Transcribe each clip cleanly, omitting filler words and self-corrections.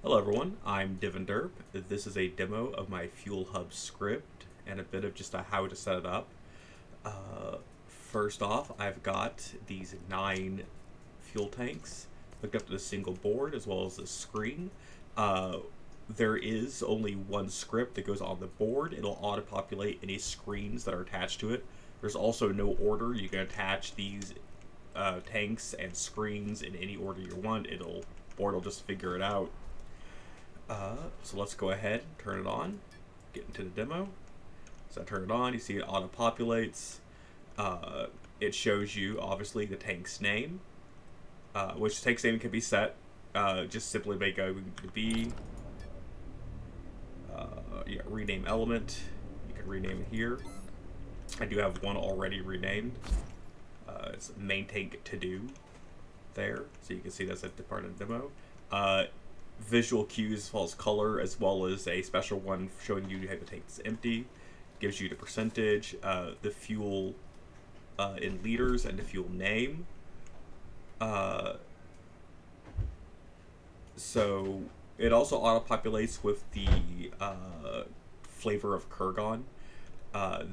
Hello everyone, I'm DivenDerp. This is a demo of my Fuel Hub script and a bit of just how to set it up. First off, I've got these 9 fuel tanks hooked up to a single board as well as a screen. There is only one script that goes on the board. It'll auto-populate any screens that are attached to it. There's also no order. You can attach these tanks and screens in any order you want. Board will just figure it out. So let's go ahead, turn it on, get into the demo. So I turn it on, you see it auto-populates. It shows you, obviously, the tank's name, which tank's name can be set. Just simply make a B, rename element. You can rename it here. I do have one already renamed. It's main tank to do there. So you can see that's a part of the demo. Visual cues as well as color, as well as a special one showing you how the tank is empty. Gives you the percentage, the fuel in liters, and the fuel name. So it also auto-populates with the flavor of Kurgan.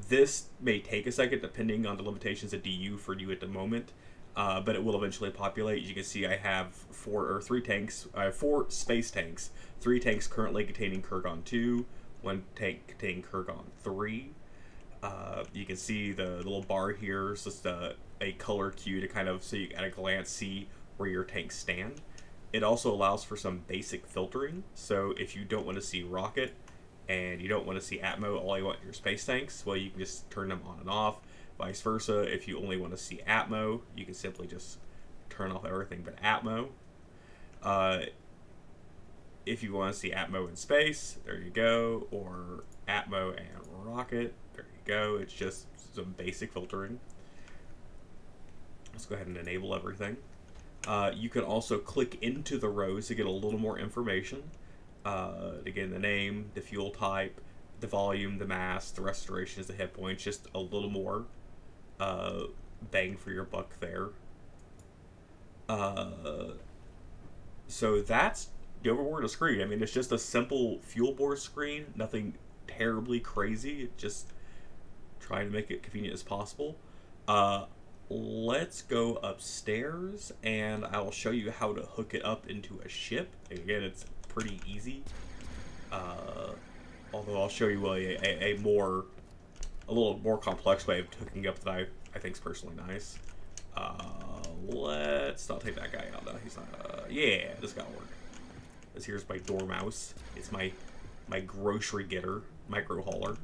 This may take a second depending on the limitations of DU for you at the moment. But it will eventually populate. As you can see, I have 4 tanks. I have 4 space tanks. 3 tanks currently containing Kurgan 2, 1 tank containing Kurgan 3. You can see the little bar here is just a color cue to kind of, so you at a glance see where your tanks stand. It also allows for some basic filtering. So if you don't want to see rocket and you don't want to see Atmo, all you want your space tanks, well, you can just turn them on and off. Vice versa, if you only want to see Atmo, you can simply just turn off everything but Atmo. If you want to see Atmo in space, there you go, or Atmo and rocket, there you go. It's just some basic filtering. Let's go ahead and enable everything. You can also click into the rows to get a little more information. Again, the name, the fuel type, the volume, the mass, the restoration is the hit points, just a little more bang for your buck there. So that's the overboard of screen. I mean, it's just a simple fuel board screen, nothing terribly crazy, just trying to make it convenient as possible. Let's go upstairs and I will show you how to hook it up into a ship. Again, it's pretty easy. Although I'll show you a little more complex way of hooking up that I think is personally nice. Let's not take that guy out though. He's not. Yeah, this gotta work. This here's my dormouse. It's my grocery getter, micro hauler.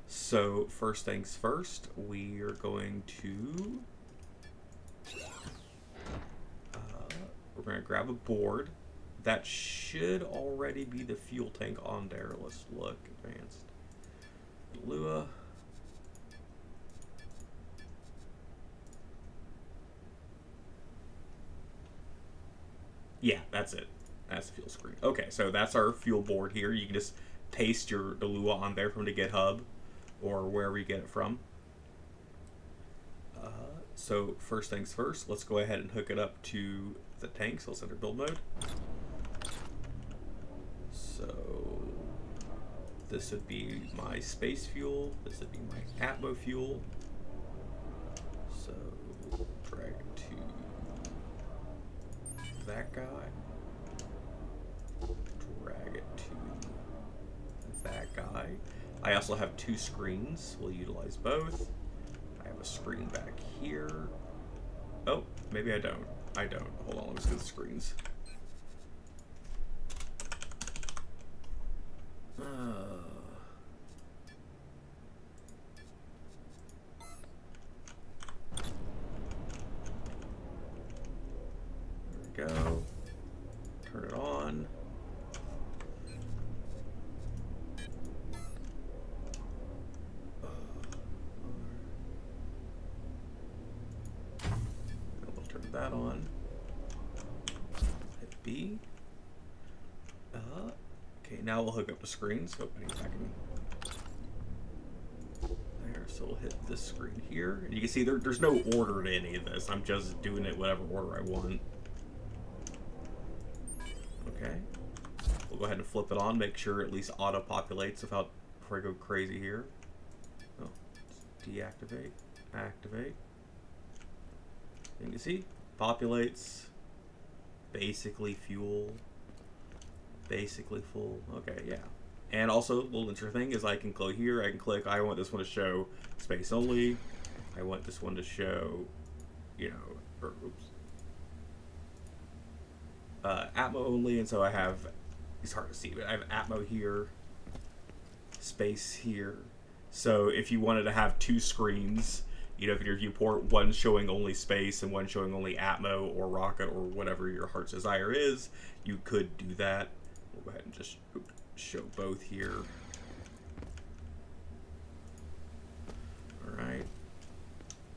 So first things first, we are going to we're gonna grab a board. That should already be the fuel tank on there. Let's look. Advanced. Lua. Yeah, that's it. That's the fuel screen. Okay, so that's our fuel board here. You can just paste the Lua on there from the GitHub or wherever you get it from. So first things first, let's go ahead and hook it up to the tank. So let's enter build mode. So this would be my space fuel. This would be my Atmo fuel. So drag it to that guy. Drag it to that guy. I also have 2 screens. We'll utilize both. I have a screen back here. Oh, maybe I don't. I don't. Hold on, let me see the screens. There we go. Turn it on. We'll turn that on. Hit B. Okay, now we'll hook up the screens. Oh, I need back in. There, so we'll hit this screen here. And you can see there's no order to any of this. I'm just doing it whatever order I want. Okay. We'll go ahead and flip it on, make sure at least auto-populates without, before I go crazy here. Oh, deactivate, activate. And you see, populates, basically fuel, basically full. Okay, yeah. And also, a little interesting thing is I can click here, I can click, I want this one to show space only. I want this one to show, you know, or, oops, Atmo only, and so I have, it's hard to see, but I have Atmo here, space here. So if you wanted to have two screens, you know, if in your viewport, one showing only space and one showing only Atmo or Rocket or whatever your heart's desire is, you could do that. We'll go ahead and just show both here.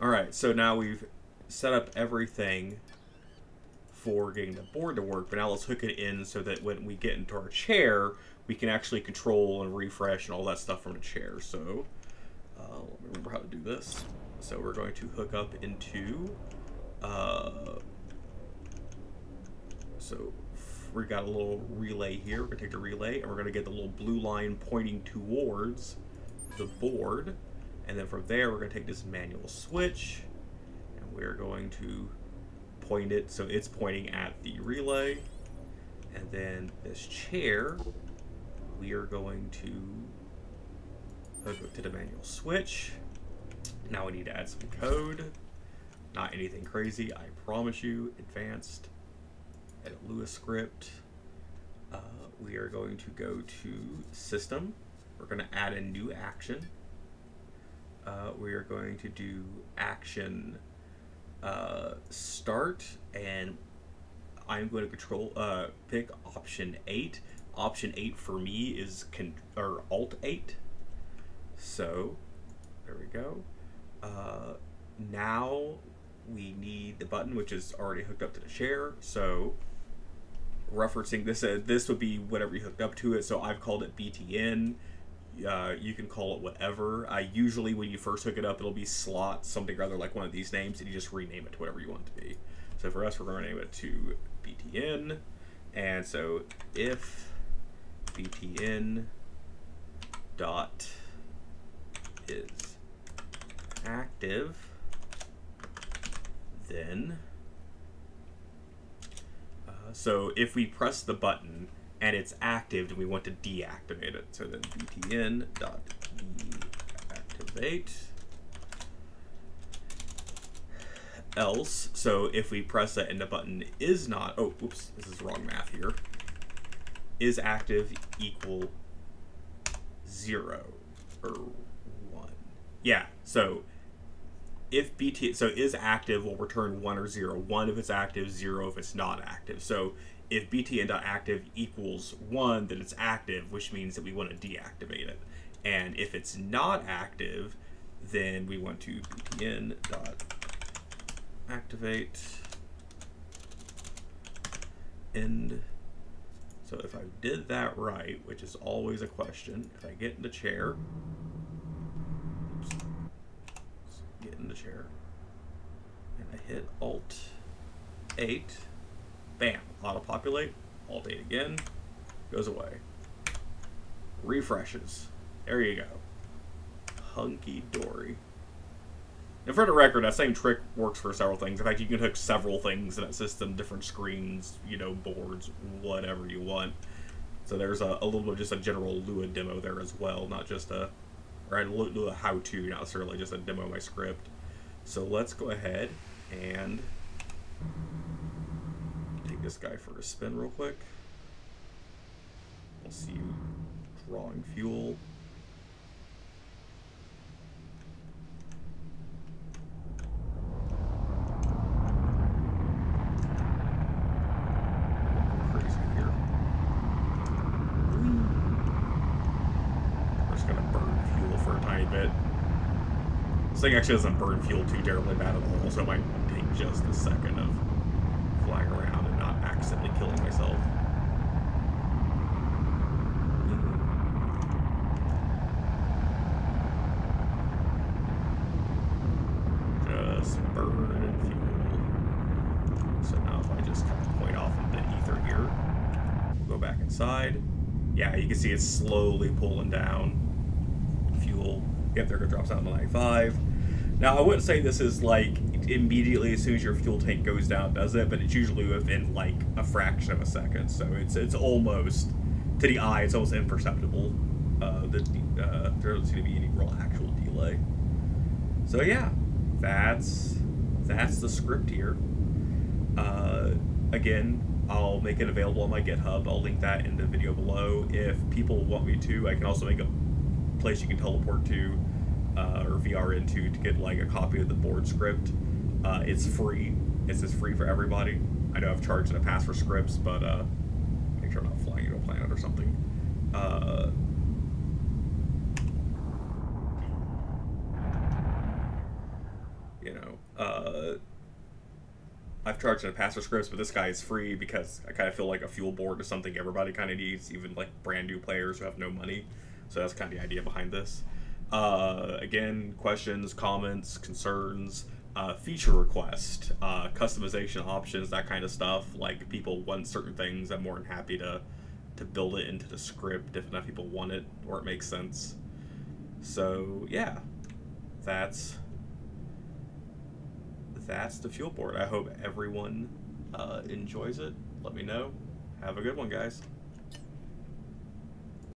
Alright, so now we've set up everything for getting the board to work, but now let's hook it in so that when we get into our chair, we can actually control and refresh and all that stuff from the chair. So, let me remember how to do this. So we're going to hook up into, so we got a little relay here. We're going to take the relay and we're going to get the little blue line pointing towards the board. And then from there, we're going to take this manual switch and we're going to point it so it's pointing at the relay. And then this chair, we are going to hook it to the manual switch. Now we need to add some code. Not anything crazy, I promise you. Advanced, edit Lewis script. We are going to go to system. We're going to add a new action. We are going to do action start, and I'm going to control pick option 8. Option 8 for me is Alt 8. So there we go. Now we need the button, which is already hooked up to the chair. So referencing this, this would be whatever you hooked up to it. So I've called it BTN. You can call it whatever. Usually when you first hook it up, it'll be slot something or other, like one of these names, and you just rename it to whatever you want it to be. So for us, we're going to name it to BTN. And so if BTN dot is active, then so if we press the button and it's active, then we want to deactivate it. So then btn dot deactivate. Else, so if we press that and the button is not, oh, oops, this is wrong math here, is active equal 0 or 1. Yeah, so if so is active will return 1 or 0. 1 if it's active, 0 if it's not active. So if btn.active equals 1, then it's active, which means that we want to deactivate it. And if it's not active, then we want to btn.activate end. So if I did that right, which is always a question, if I get in the chair, oops, get in the chair, and I hit Alt 8, bam, auto-populate, Alt 8 again, goes away, refreshes, there you go, hunky-dory. And for the record, that same trick works for several things. In fact, you can hook several things in that system, different screens, you know, boards, whatever you want. So there's a little bit of just a general Lua demo there as well, not just a, or a Lua how-to, not necessarily just a demo of my script. So let's go ahead and take this guy for a spin real quick. We'll see you drawing fuel. This thing actually doesn't burn fuel too terribly bad at all, so it might take just a second of flying around and not accidentally killing myself. Just burning fuel. So now if I just kind of point off into ether here. go back inside. Yeah, you can see it's slowly pulling down fuel. Yep, there it drops down to 95. Now, I wouldn't say this is like immediately as soon as your fuel tank goes down, does it? But it's usually within like a fraction of a second. So it's almost, to the eye, it's almost imperceptible. There doesn't seem to be any real actual delay. So yeah, that's the script here. Again, I'll make it available on my GitHub. I'll link that in the video below. If people want me to, I can also make a place you can teleport to or VR into to get like a copy of the board script. It's free. It's just free for everybody. I know I've charged in the past for scripts, but make sure I'm not flying into a planet or something. I've charged in the past for scripts, but this guy is free because I kind of feel like a fuel board is something everybody kind of needs, even like brand new players who have no money. So that's kind of the idea behind this. Again, questions, comments, concerns, feature request, customization options, that kind of stuff. Like, if people want certain things, I'm more than happy to build it into the script if enough people want it or it makes sense. So yeah, that's the fuel board. I hope everyone enjoys it. Let me know. Have a good one, guys.